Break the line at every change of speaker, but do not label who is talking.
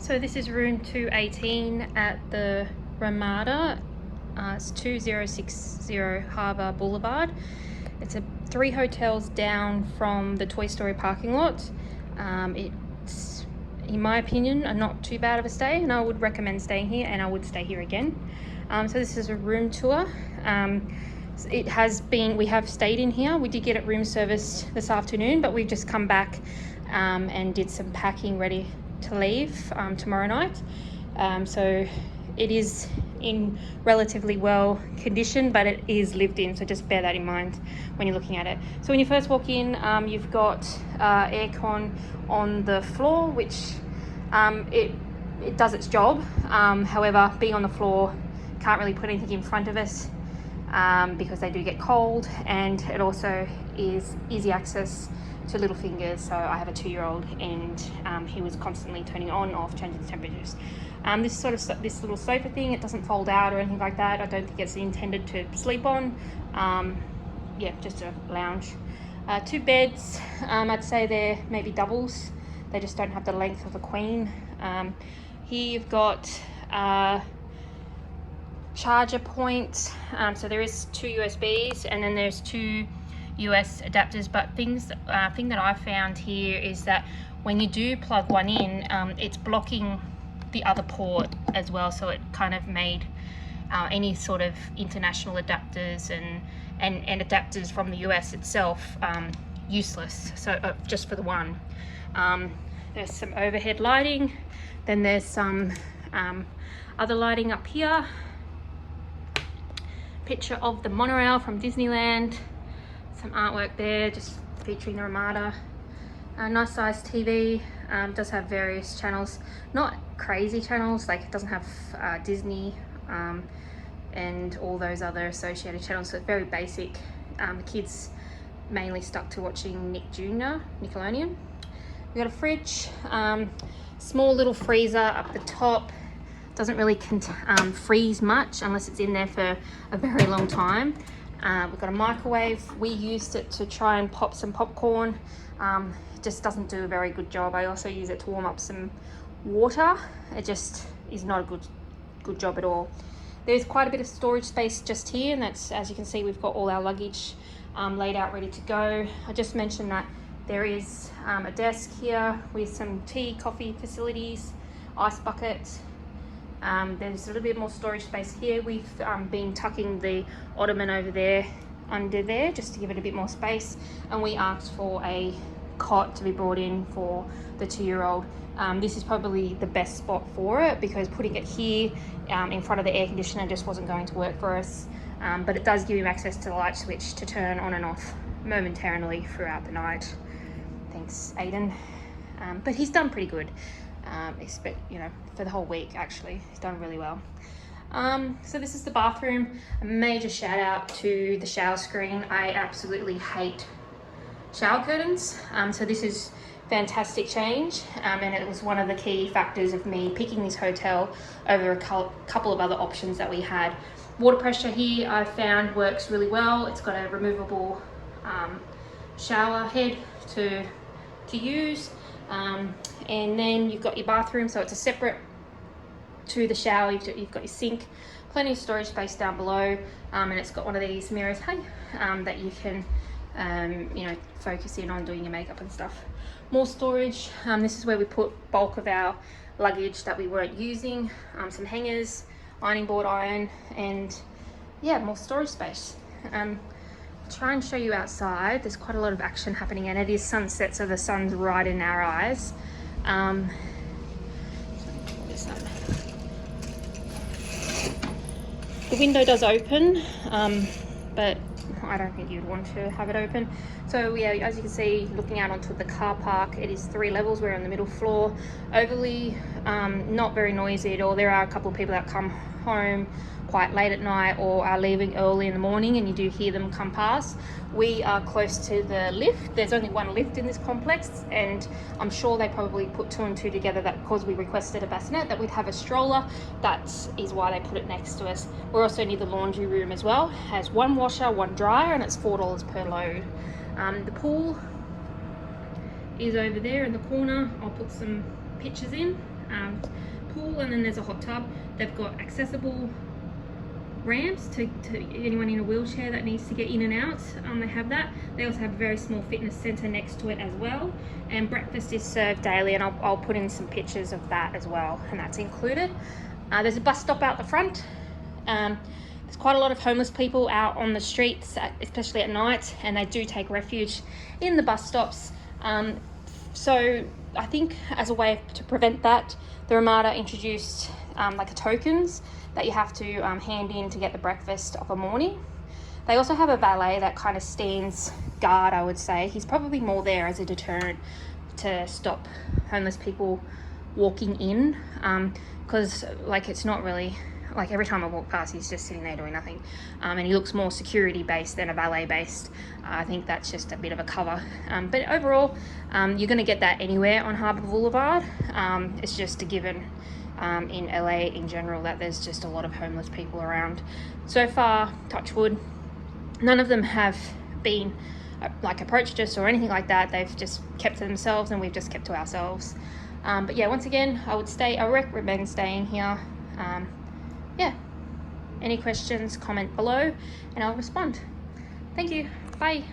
So this is room 218 at the Ramada. It's 2060 Harbour Boulevard. It's 3 hotels down from the Toy Story parking lot. It's, in my opinion, not too bad of a stay, and I would recommend staying here, and I would stay here again. So this is a room tour. It has been, we have stayed in here. We did get it room service this afternoon, but we've just come back and did some packing ready to leave tomorrow night. So it is in relatively well condition, but it is lived in, so just bear that in mind when you're looking at it. So when you first walk in, you've got aircon on the floor, which it does its job. However, being on the floor, can't really put anything in front of us because they do get cold, and it also is easy access to little fingers. So I have a 2-year-old, and he was constantly turning on, off, changing the temperatures. This little sofa thing, it doesn't fold out or anything like that. I don't think it's intended to sleep on. Yeah, just a lounge. 2 beds. I'd say they're maybe doubles. They just don't have the length of a queen. Here you've got charger points. So there is 2 USBs, and then there's 2 US adapters. But thing that I found here is that when you do plug one in, it's blocking the other port as well, so it kind of made any sort of international adapters and adapters from the US itself useless, so just for the one. There's some overhead lighting, then there's some other lighting up here. Picture of the monorail from Disneyland, some artwork there just featuring the Ramada. A nice sized TV. Does have various channels, not crazy channels, like it doesn't have Disney and all those other associated channels, so it's very basic. The kids mainly stuck to watching Nick Jr., Nickelodeon. We got a fridge, small little freezer up the top. Doesn't really freeze much unless it's in there for a very long time. We've got a microwave. We used it to try and pop some popcorn. It just doesn't do a very good job. I also use it to warm up some water. It just is not a good job at all. There's quite a bit of storage space just here, and that's, as you can see, we've got all our luggage laid out ready to go. I just mentioned that there is a desk here with some tea, coffee facilities, ice buckets. There's a little bit more storage space here. We've been tucking the ottoman over there, under there, just to give it a bit more space, and we asked for a cot to be brought in for the 2-year-old. This is probably the best spot for it, because putting it here in front of the air conditioner just wasn't going to work for us, but it does give him access to the light switch to turn on and off momentarily throughout the night. Thanks, Aiden. But he's done pretty good. For the whole week, actually he's done really well. So this is the bathroom. A major shout out to the shower screen. I absolutely hate shower curtains, so this is fantastic change, and it was one of the key factors of me picking this hotel over a couple of other options that we had. Water pressure here I found works really well. It's got a removable shower head to use. And then you've got your bathroom, so it's a separate to the shower. You've got your sink, plenty of storage space down below, and it's got one of these mirrors, that you can focus in on doing your makeup and stuff. More storage. This is where we put bulk of our luggage that we weren't using. Some hangers, ironing board iron, and yeah, more storage space. Try and show you outside. There's quite a lot of action happening, and it is sunset, so the sun's right in our eyes. The window does open, but I don't think you'd want to have it open. So yeah, as you can see, looking out onto the car park, it is 3 levels. We're on the middle floor. Overly not very noisy at all. There are a couple of people that come home quite late at night or are leaving early in the morning, and you do hear them come past. We are close to the lift. There's only one lift in this complex, and I'm sure they probably put 2 and 2 together that because we requested a bassinet that we'd have a stroller. That is why they put it next to us. We're also near the laundry room as well. It has 1 washer, 1 dryer, and it's $4 per load. The pool is over there in the corner. I'll put some pictures in. pool, and then there's a hot tub. They've got accessible ramps to anyone in a wheelchair that needs to get in and out. They have that. They also have a very small fitness center next to it as well, and breakfast is served daily, and I'll put in some pictures of that as well, and that's included. There's a bus stop out the front. There's quite a lot of homeless people out on the streets, especially at night, and they do take refuge in the bus stops. So I think as a way to prevent that, the Ramada introduced like tokens that you have to hand in to get the breakfast of a morning. They also have a valet that kind of stands guard, I would say. He's probably more there as a deterrent to stop homeless people walking in, because like it's not really, like every time I walk past he's just sitting there doing nothing, and he looks more security based than a valet based. I think that's just a bit of a cover, but overall you're going to get that anywhere on Harbour Boulevard. It's just a given in LA in general that there's just a lot of homeless people around. So far, touch wood, none of them have been like approached us or anything like that. They've just kept to themselves, and we've just kept to ourselves. But yeah, once again, I recommend staying here. Yeah, any questions, comment below and I'll respond. Thank you. Bye.